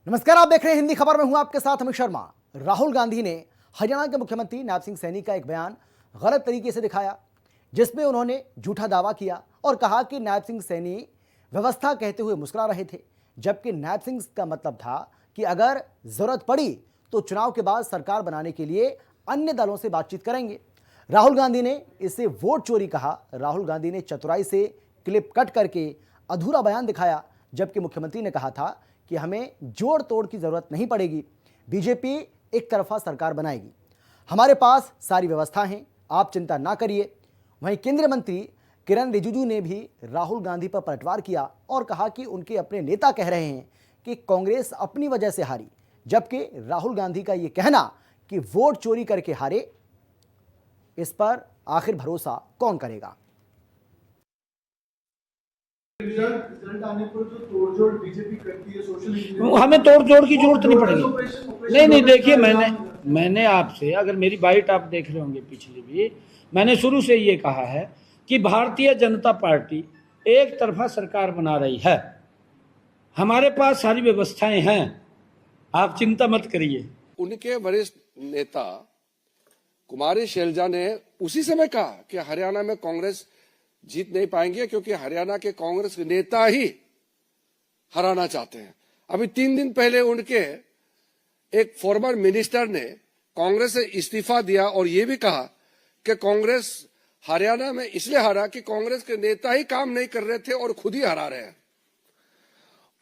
नमस्कार, आप देख रहे हैं हिंदी खबर में हूं आपके साथ अमित शर्मा। राहुल गांधी ने हरियाणा के मुख्यमंत्री नायब सिंह सैनी का एक बयान गलत तरीके से दिखाया, जिसमें उन्होंने झूठा दावा किया और कहा कि नायब सिंह सैनी व्यवस्था कहते हुए मुस्कुरा रहे थे, जबकि नायब सिंह का मतलब था कि अगर जरूरत पड़ी तो चुनाव के बाद सरकार बनाने के लिए अन्य दलों से बातचीत करेंगे। राहुल गांधी ने इसे वोट चोरी कहा। राहुल गांधी ने चतुराई से क्लिप कट करके अधूरा बयान दिखाया, जबकि मुख्यमंत्री ने कहा था कि हमें जोड़ तोड़ की जरूरत नहीं पड़ेगी, बीजेपी एक तरफा सरकार बनाएगी, हमारे पास सारी व्यवस्था है, आप चिंता ना करिए। वहीं केंद्रीय मंत्री किरण रिजिजू ने भी राहुल गांधी पर पलटवार किया और कहा कि उनके अपने नेता कह रहे हैं कि कांग्रेस अपनी वजह से हारी, जबकि राहुल गांधी का यह कहना कि वोट चोरी करके हारे, इस पर आखिर भरोसा कौन करेगा। रिजल्ट आने पर जो तोड़जोड़ बीजेपी करती है, सोशल इंजीनियरिंग, हमें तोड़ की जरूरत नहीं पड़ेगी। नहीं देखिए, मैंने आपसे, अगर मेरी बाइट आप देख रहे होंगे पिछली भी, मैंने शुरू से ये कहा है कि भारतीय जनता पार्टी एक तरफा सरकार बना रही है, हमारे पास सारी व्यवस्थाएं हैं, आप चिंता मत करिए। उनके वरिष्ठ नेता कुमारी शैलजा ने उसी समय कहा कि हरियाणा में कांग्रेस जीत नहीं पाएंगे क्योंकि हरियाणा के कांग्रेस के नेता ही हराना चाहते हैं। अभी 3 दिन पहले उनके एक फॉर्मर मिनिस्टर ने कांग्रेस से इस्तीफा दिया और यह भी कहा कि कांग्रेस हरियाणा में इसलिए हारा कि कांग्रेस के नेता ही काम नहीं कर रहे थे और खुद ही हरा रहे हैं।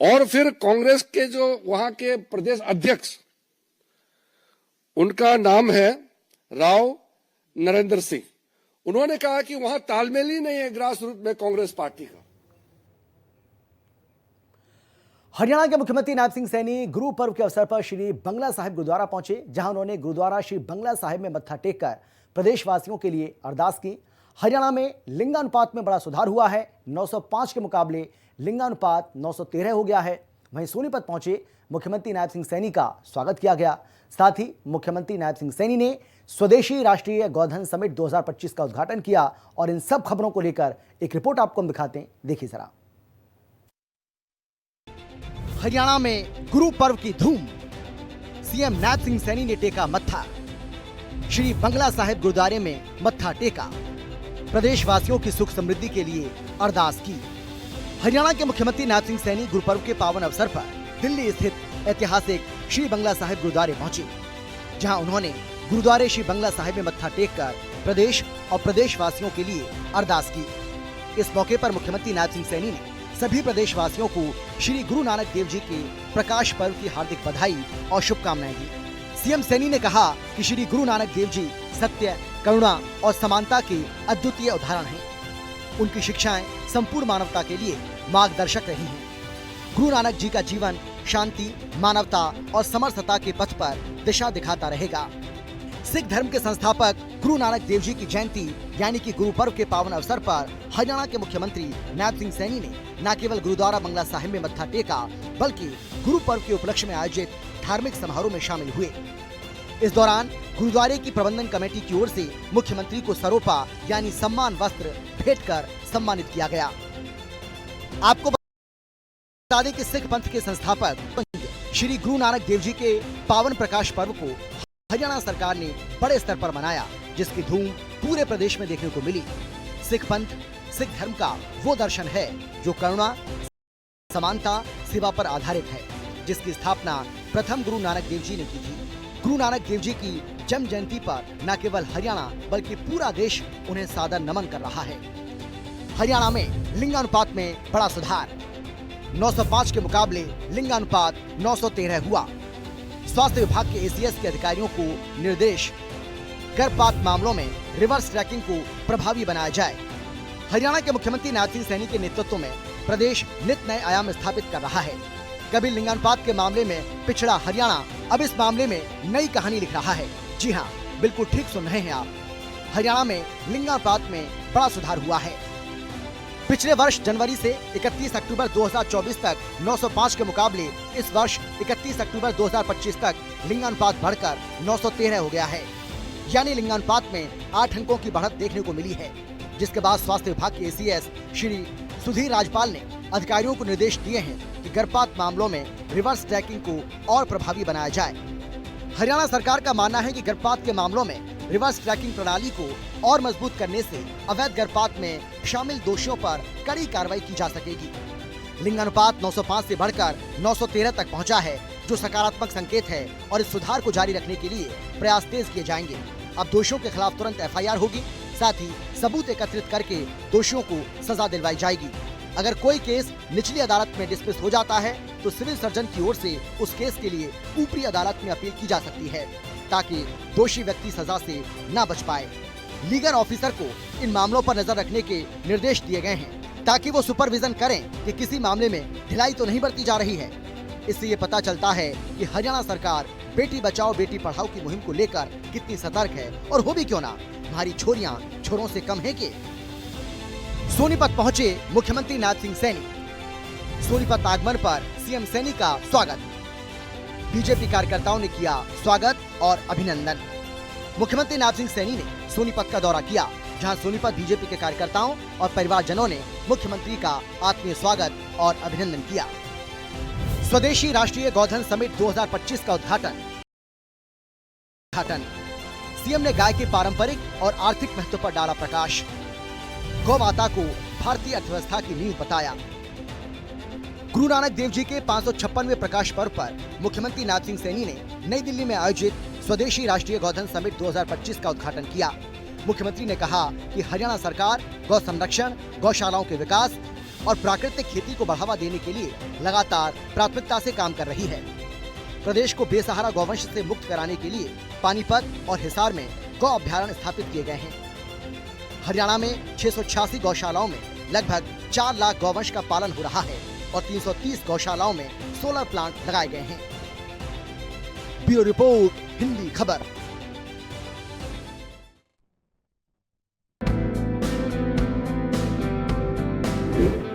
और फिर कांग्रेस के जो वहां के प्रदेश अध्यक्ष, उनका नाम है राव नरेंद्र सिंह, उन्होंने कहा कि वहां तालमेल ही नहीं है ग्रास रूट में कांग्रेस पार्टी का। हरियाणा के मुख्यमंत्री नायब सिंह सैनी गुरु पर्व के अवसर पर श्री बंगला साहिब गुरुद्वारा पहुंचे, जहां उन्होंने गुरुद्वारा श्री बंगला साहिब में मत्था टेककर प्रदेशवासियों के लिए अरदास की। हरियाणा में लिंगानुपात में बड़ा सुधार हुआ है, 905 के मुकाबले लिंगानुपात 913 हो गया है। वहीं सोनीपत पहुंचे मुख्यमंत्री नायब सिंह सैनी का स्वागत किया गया। साथ ही मुख्यमंत्री नायब सिंह सैनी ने स्वदेशी राष्ट्रीय गौधन समिट 2025 का उद्घाटन किया। और इन सब खबरों को लेकर एक रिपोर्ट आपको हम दिखाते हैं, देखिए जरा। हरियाणा में गुरु पर्व की धूम, सीएम नायब सिंह सैनी ने टेका मत्था, श्री बंगला साहिब गुरुद्वारे में मत्था टेका, प्रदेशवासियों की सुख समृद्धि के लिए अरदास की। हरियाणा के मुख्यमंत्री नायब सिंह सैनी गुरु पर्व के पावन अवसर पर दिल्ली स्थित ऐतिहासिक श्री बंगला साहिब गुरुद्वारे पहुंचे, जहां उन्होंने गुरुद्वारे श्री बंगला साहिब में मत्था टेककर प्रदेश और प्रदेशवासियों के लिए अरदास की। इस मौके पर मुख्यमंत्री नायब सिंह सैनी ने सभी प्रदेशवासियों को श्री गुरु नानक देव जी के प्रकाश पर्व की हार्दिक बधाई और शुभकामनाएं दी। सीएम सैनी ने कहा कि श्री गुरु नानक देव जी सत्य, करुणा और समानता के अद्वितीय उदाहरण हैं। उनकी शिक्षाएं संपूर्ण मानवता के लिए मार्गदर्शक रही हैं। गुरु नानक जी का जीवन शांति, मानवता और समरसता के पथ पर दिशा दिखाता रहेगा। सिख धर्म के संस्थापक गुरु नानक देव जी की जयंती यानी कि गुरु पर्व के पावन अवसर पर हरियाणा के मुख्यमंत्री नायब सिंह सैनी ने न केवल गुरुद्वारा बंगला साहिब में मत्था टेका, बल्कि गुरु पर्व के उपलक्ष्य में आयोजित धार्मिक समारोह में शामिल हुए। इस दौरान गुरुद्वारे की प्रबंधन कमेटी की ओर से मुख्यमंत्री को सरोपा यानी सम्मान वस्त्र भेंट कर सम्मानित किया गया। आपको बता दें कि सिख पंथ के संस्थापक श्री गुरु नानक देव जी के पावन प्रकाश पर्व को हरियाणा सरकार ने बड़े स्तर पर मनाया, जिसकी धूम पूरे प्रदेश में देखने को मिली। सिख पंथ सिख धर्म का वो दर्शन है जो करुणा, समानता, सेवा पर आधारित है, जिसकी स्थापना प्रथम गुरु नानक देव जी ने की थी। गुरु नानक देव जी की जन्म जयंती पर न केवल हरियाणा बल्कि पूरा देश उन्हें सादर नमन कर रहा है। हरियाणा में लिंगानुपात में बड़ा सुधार, 905 के मुकाबले लिंगानुपात 913 हुआ। स्वास्थ्य विभाग के एसीएस के अधिकारियों को निर्देश, गर्भपात मामलों में रिवर्स ट्रैकिंग को प्रभावी बनाया जाए। हरियाणा के मुख्यमंत्री नायब सिंह सैनी के नेतृत्व में प्रदेश नित नए आयाम स्थापित कर रहा है। कभी लिंगानुपात के मामले में पिछड़ा हरियाणा अब इस मामले में नई कहानी लिख रहा है। जी हाँ, बिल्कुल ठीक सुन रहे हैं आप, हरियाणा में लिंगानुपात में बड़ा सुधार हुआ है। पिछले वर्ष जनवरी से 31 अक्टूबर 2024 तक 905 के मुकाबले इस वर्ष 31 अक्टूबर 2025 तक लिंगानुपात बढ़कर 913 हो गया है। यानी लिंगानुपात में 8 अंकों की बढ़त देखने को मिली है, जिसके बाद स्वास्थ्य विभाग के एसीएस श्री सुधीर राजपाल ने अधिकारियों को निर्देश दिए हैं कि गर्भपात मामलों में रिवर्स ट्रैकिंग को और प्रभावी बनाया जाए। हरियाणा सरकार का मानना है कि गर्भपात के मामलों में रिवर्स ट्रैकिंग प्रणाली को और मजबूत करने से अवैध गर्भपात में शामिल दोषियों पर कड़ी कार्रवाई की जा सकेगी। लिंगानुपात 905 से बढ़कर 913 तक पहुंचा है, जो सकारात्मक संकेत है और इस सुधार को जारी रखने के लिए प्रयास तेज किए जाएंगे। अब दोषियों के खिलाफ तुरंत FIR होगी, साथ ही सबूत एकत्रित करके दोषियों को सजा दिलवाई जाएगी। अगर कोई केस निचली अदालत में डिस्मिस हो जाता है तो सिविल सर्जन की ओर से उस केस के लिए ऊपरी अदालत में अपील की जा सकती है, ताकि दोषी व्यक्ति सजा से न बच पाए। लीगल ऑफिसर को इन मामलों पर नजर रखने के निर्देश दिए गए हैं, ताकि वो सुपरविजन करें कि किसी मामले में ढिलाई तो नहीं बरती जा रही है। इससे ये पता चलता है कि हरियाणा सरकार बेटी बचाओ बेटी पढ़ाओ की मुहिम को लेकर कितनी सतर्क है, और हो भी क्यों ना, हमारी छोरियां छोरों से कम है कि। सोनीपत पहुंचे मुख्यमंत्री नाथ सिंह सैनी। सोनीपत आगमन पर CM सैनी का स्वागत। बीजेपी कार्यकर्ताओं ने किया स्वागत और अभिनंदन। मुख्यमंत्री नाथ सिंह सैनी ने सोनीपत का दौरा किया, जहां सोनीपत बीजेपी के कार्यकर्ताओं और परिवारजनों ने मुख्यमंत्री का आत्मीय स्वागत और अभिनंदन किया। स्वदेशी राष्ट्रीय गौधन समिट 2025 का उद्घाटन। CM ने गाय के पारंपरिक और आर्थिक महत्व पर डाला प्रकाश। गौ माता को भारतीय अर्थव्यवस्था की नींव बताया। गुरु नानक देव जी के 556वें प्रकाश पर्व पर मुख्यमंत्री नाथ सिंह सैनी ने नई दिल्ली में आयोजित स्वदेशी राष्ट्रीय गौधन समिट 2025 का उद्घाटन किया। मुख्यमंत्री ने कहा कि हरियाणा सरकार गौ संरक्षण, गौशालाओं के विकास और प्राकृतिक खेती को बढ़ावा देने के लिए लगातार प्राथमिकता से काम कर रही है। प्रदेश को बेसहारा गौवंश से मुक्त कराने के लिए पानीपत और हिसार में गौ अभ्यारण्य स्थापित किए गए हैं। हरियाणा में 686 गौशालाओं में लगभग 4 लाख गौवंश का पालन हो रहा है और 330 गौशालाओं में सोलर प्लांट लगाए गए हैं। ब्यूरो रिपोर्ट, हिंदी खबर।